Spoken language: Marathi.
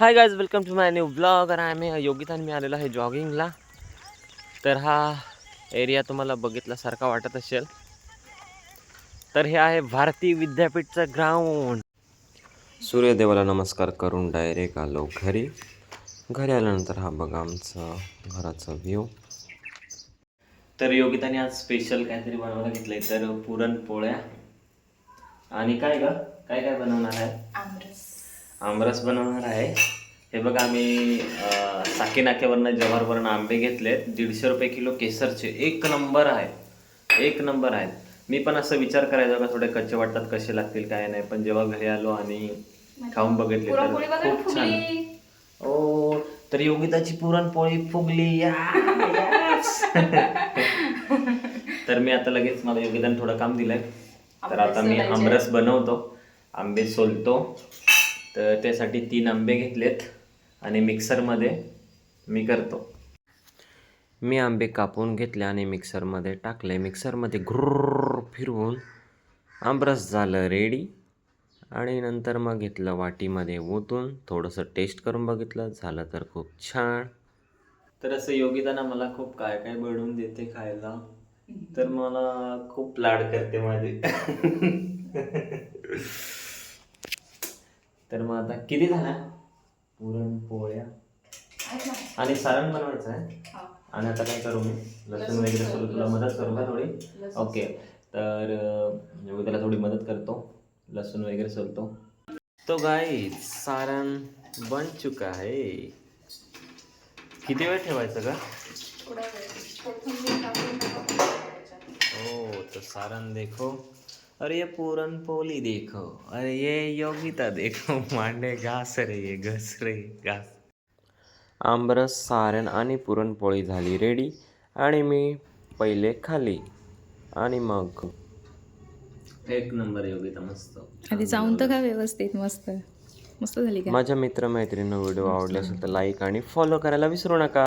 High guys, welcome to my new blog. आणि आम्ही योगिता आणि मी आलेलो आहे जॉगिंगला. तर हा एरिया तुम्हाला बघितल्यासारखा वाटत असेल. तर हे आहे भारती विद्यापीठचं ग्राउंड. सूर्यदेवाला नमस्कार करून डायरेक्ट आलो घरी. घरी आल्यानंतर हा बघा आमचं घराचा व्ह्यू. तर योगिताने आज स्पेशल काहीतरी बनवायला घेतलंय. तर पुरणपोळ्या आणि काय काय काय बनवणार आहे? आमरस बनवणार आहे. हे बघा, आम्ही साकी नाक्यावरनं जव्हारवरनं आंबे घेतलेत. 150 रुपये किलो केसरचे. एक नंबर आहेत. मी पण असं विचार करायचो का थोडे कच्चे वाटतात, कसे लागतील काय नाही, पण जेव्हा घरी आलो आणि खाऊन बघितले तर खूप छान. ओ, तर योगिताची पुरणपोळी फुगली. तर मी आता लगेच, मला योगिताने थोडं काम दिलंय. तर आता मी आमरस बनवतो, आंबे सोलतो. तर त्यासाठी 3 आंबे घेतलेत आणि मिक्सरमध्ये मी करतो. मी आंबे कापून घेतले आणि मिक्सरमध्ये टाकले. मिक्सरमध्ये घुर्र फिरवून आमरस झालं रेडी. आणि नंतर मग घेतलं वाटीमध्ये ओतून, थोडंसं टेस्ट करून बघितलं, झालं तर खूप छान. तर असं योगिताना मला खूप काय काय बनवून देते खायला. तर मला खूप लाड करते माझे. तर मग आता किती झाल्या पुरणपोळ्या आणि सारण बनवायचं आहे. आणि आता काय करू मी? लसूण वगैरे सोलू. तुला मदत करू का थोडी? ओके. तर मी त्याला थोडी मदत करतो, लसूण वगैरे सोलतो. तो गाईस, सारण बन चुका है. किती वेळ ठेवायचं का? ओ, तो सारण देखो. अरे ये पुरणपोळी देखो. अरे ये योगिता देखो. मांडे घास रे, ये घस रे घास. आमरस, सारण आणि पुरणपोळी झाली रेडी. आणि मी पहिले खाली आणि मग एक नंबर योगिता, मस्त. आधी जाऊन तर काय व्यवस्थित मस्त मस्त झाली का? माझ्या मित्रमैत्रिणींना व्हिडिओ आवडला असेल तर लाईक आणि फॉलो करायला विसरू नका.